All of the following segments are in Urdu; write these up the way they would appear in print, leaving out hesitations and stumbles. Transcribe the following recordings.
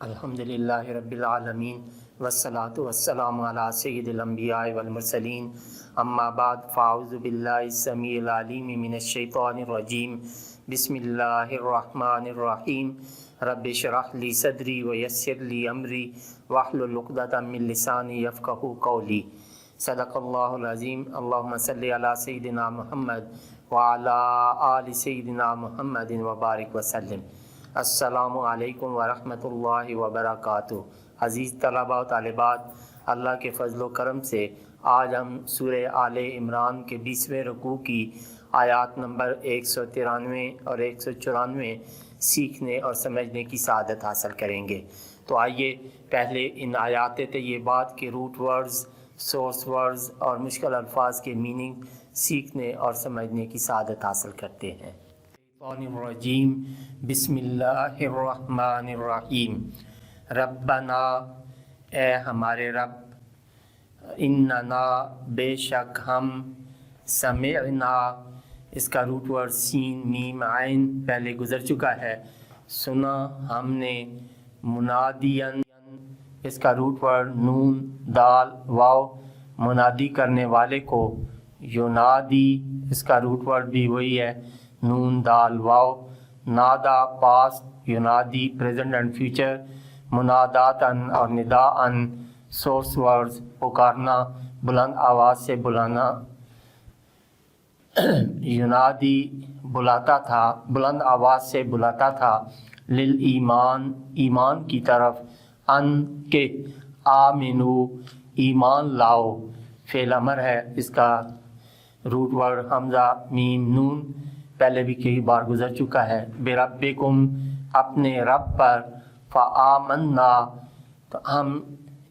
الحمدللہ رب العالمین والصلاة والسلام علی سید الانبیاء والمرسلین اما بعد فاعوذ باللہ السمیع العلیم من الشیطان الرجیم بسم اللہ الرحمن الرحیم رب اشرح لی صدری ویسر لی امری واحلل عقدۃ من لسانی یفقہوا قولی صدق اللہ العظیم اللہم صلی علی سیدنا محمد وعلی آل سیدنا محمد وبارک وسلم۔ السلام علیکم ورحمۃ اللہ وبرکاتہ۔ عزیز طلباء و طالبات، اللہ کے فضل و کرم سے آج ہم سورہ آل عمران کے 20ویں رکوع کی آیات نمبر 193 اور 194 سیکھنے اور سمجھنے کی سعادت حاصل کریں گے۔ تو آئیے پہلے ان آیات طیبات کے روٹ ورڈز، سورس ورڈز اور مشکل الفاظ کے میننگ سیکھنے اور سمجھنے کی سعادت حاصل کرتے ہیں۔ الشیطان الرجیم، بسم اللہ الرحمن الرحیم۔ ربنا، اے ہمارے رب، اننا، بے شک ہم، سمعنا، اس کا روٹ ورڈ سین میم عین پہلے گزر چکا ہے، سنا ہم نے، منادین، اس کا روٹ ورڈ نون دال واو منادی کرنے والے کو، ینادی، اس کا روٹ ورڈ بھی وہی ہے، نون دال واو، نادا پاسٹ، ینادی پریزنٹ اینڈ فیوچر، مناداتن اور نداءن سورس ورڈز، پکارنا، بلند آواز سے بلانا، ینادی بلاتا تھا، بلند آواز سے بلاتا تھا، للایمان، ایمان کی طرف، ان کے، آمنو، ایمان لاؤ، فعل امر ہے، اس کا روٹ ورڈ حمزہ میم نون پہلے بھی کئی بار گزر چکا ہے، بربکم، اپنے رب پر، فآمنا، تو ہم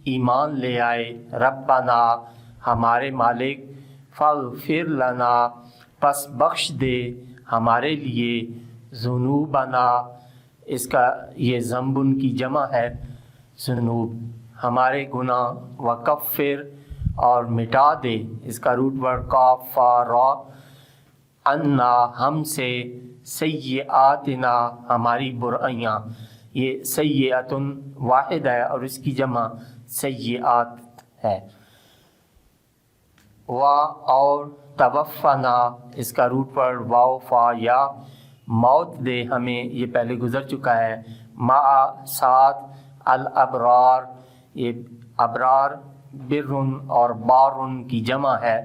ایمان لے آئے، ربنا، ہمارے مالک، فاغفر لنا، پس بخش دے ہمارے لیے، ذنوبنا، اس کا یہ ذنبن کی جمع ہے، ذنوب، ہمارے گناہ، وکفر، اور مٹا دے، اس کا روٹ ورڈ کاف فا را، انا، ہم سے، سیئاتنا، ہماری برائیاں، یہ سیئاتن واحد ہے اور اس کی جمع سیئات ہے، اور توفنا، اس کا روٹ ورڈ واو فا یا، موت دے ہمیں، یہ پہلے گزر چکا ہے، مع، ساتھ، الابرار، یہ ابرار برن اور بارن کی جمع ہے،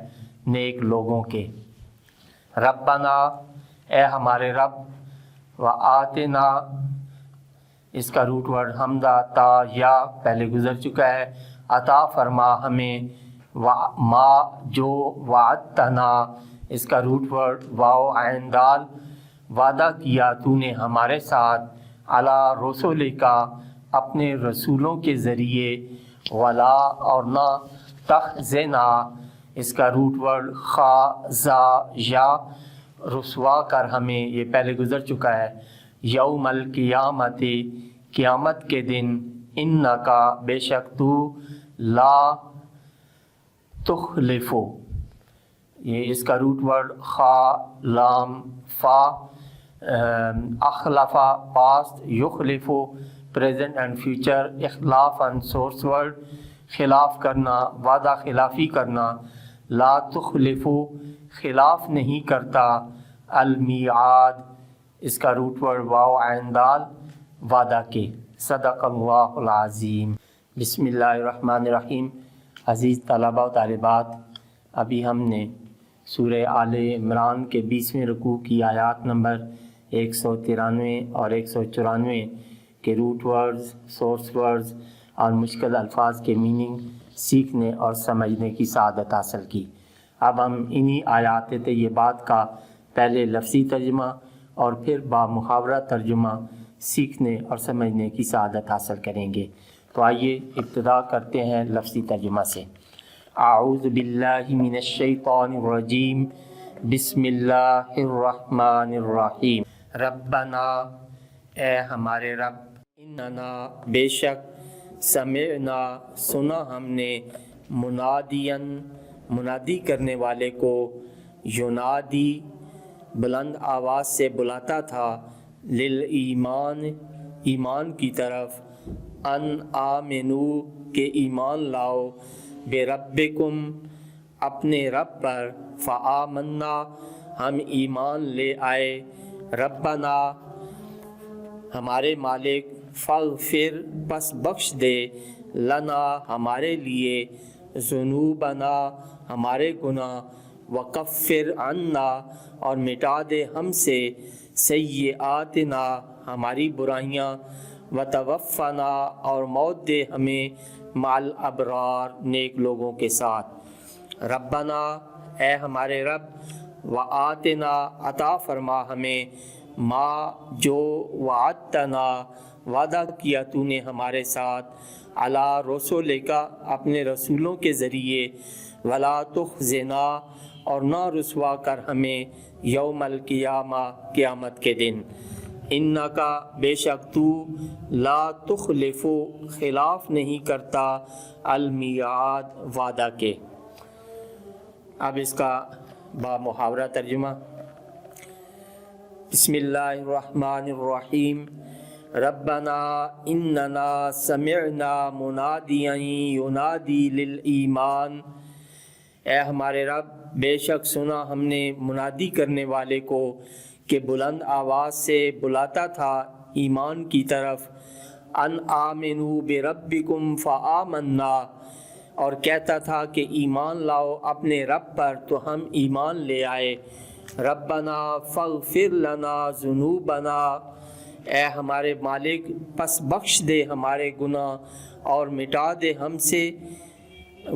نیک لوگوں کے، ربنا، اے ہمارے رب، وآتنا، اس کا روٹ ورڈ حمزہ تا یا پہلے گزر چکا ہے، عطا فرما ہمیں، ما، جو، وعدتنا، اس کا روٹ ورڈ واو عین دال، وعدہ کیا تو نے ہمارے ساتھ، علی رسولکا، اپنے رسولوں کے ذریعے، ولا، اور نہ، تخزنا، اس کا روٹ ورڈ خا زا یا، رسوا کر ہمیں، یہ پہلے گزر چکا ہے، یوم القیامت، قیامت کے دن، انکا، بے شک تو، لا تخلف، یہ اس کا روٹ ورڈ خا لام فا، اخلفا پاسٹ، یخلف پریزنٹ اینڈ فیوچر، اخلافاً سورس ورڈ، خلاف کرنا، وعدہ خلافی کرنا، لا تخلف، خلاف نہیں کرتا، المیعاد، اس کا روٹ ورڈ واو عین دال، وعدہ کے، صدق اللہ العظیم۔ بسم اللہ الرحمن الرحیم۔ عزیز طلباء و طالبات، ابھی ہم نے سورہ آل عمران کے 20ویں رکوع کی آیات نمبر 193 اور 194 کے روٹ ورڈز، سورس ورڈز اور مشکل الفاظ کے میننگ سیکھنے اور سمجھنے کی سعادت حاصل کی۔ اب ہم انہی آیات طیبات کا پہلے لفظی ترجمہ اور پھر با محاورہ ترجمہ سیکھنے اور سمجھنے کی سعادت حاصل کریں گے۔ تو آئیے ابتدا کرتے ہیں لفظی ترجمہ سے۔ اعوذ باللہ من الشیطان الرجیم، بسم اللہ الرحمن الرحیم۔ ربنا، اے ہمارے رب، اننا، بے شک، سمعنا، سنا ہم نے، منادین، منادی کرنے والے کو، ینادی، بلند آواز سے بلاتا تھا، للایمان، ایمان کی طرف، ان آمنو کہ ایمان لاؤ، بے ربکم اپنے رب پر، فآمنا ہم ایمان لے آئے، ربنا ہمارے مالک، فاغفر پس بخش دے، لنا ہمارے لیے، ذنوبنا ہمارے گناہ، وکفر عنا اور مٹا دے ہم سے، سیئاتنا ہماری برائیاں، وتوفنا اور موت دے ہمیں، مع الابرار نیک لوگوں کے ساتھ۔ ربنا اے ہمارے رب، وآتنا عطا فرما ہمیں، ما جو وعدتنا وعدہ کیا تو نے ہمارے ساتھ، علی رسولک اپنے رسولوں کے ذریعے، ولا تخزنا اور نہ رسوا کر ہمیں، یوم القیامہ قیامت کے دن، انکا بے شک تو، لا تخلف خلاف نہیں کرتا، المیعاد وعدہ کے۔ اب اس کا با محاورہ ترجمہ۔ بسم اللہ الرحمن الرحیم، ربنا اننا سمعنا منادیا ینادی للایمان، اے ہمارے رب بے شک سنا ہم نے منادی کرنے والے کو کہ بلند آواز سے بلاتا تھا ایمان کی طرف، ان آمنوا بربکم فآمنا، اور کہتا تھا کہ ایمان لاؤ اپنے رب پر تو ہم ایمان لے آئے، ربنا فاغفر لنا ذنوبنا، اے ہمارے مالک پس بخش دے ہمارے گناہ اور مٹا دے ہم سے،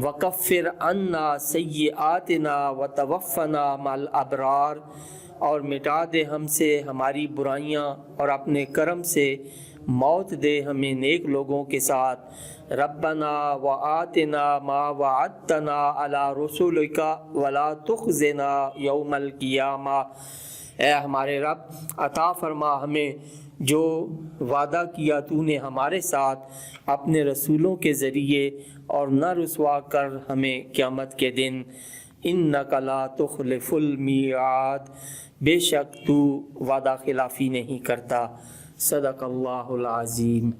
وکفر عنا سیئاتنا وتوفنا مع الابرار، اور مٹا دے ہم سے ہماری برائیاں اور اپنے کرم سے موت دے ہمیں نیک لوگوں کے ساتھ، ربنا وآتنا ما وعدتنا علی رسولک ولا تخزنا یوم القیامہ، اے ہمارے رب عطا فرما ہمیں جو وعدہ کیا تو نے ہمارے ساتھ اپنے رسولوں کے ذریعے، اور نہ رسوا کر ہمیں قیامت کے دن، انک لا تخلف المیعاد، بے شک تو وعدہ خلافی نہیں کرتا۔ صدق اللہ العظیم۔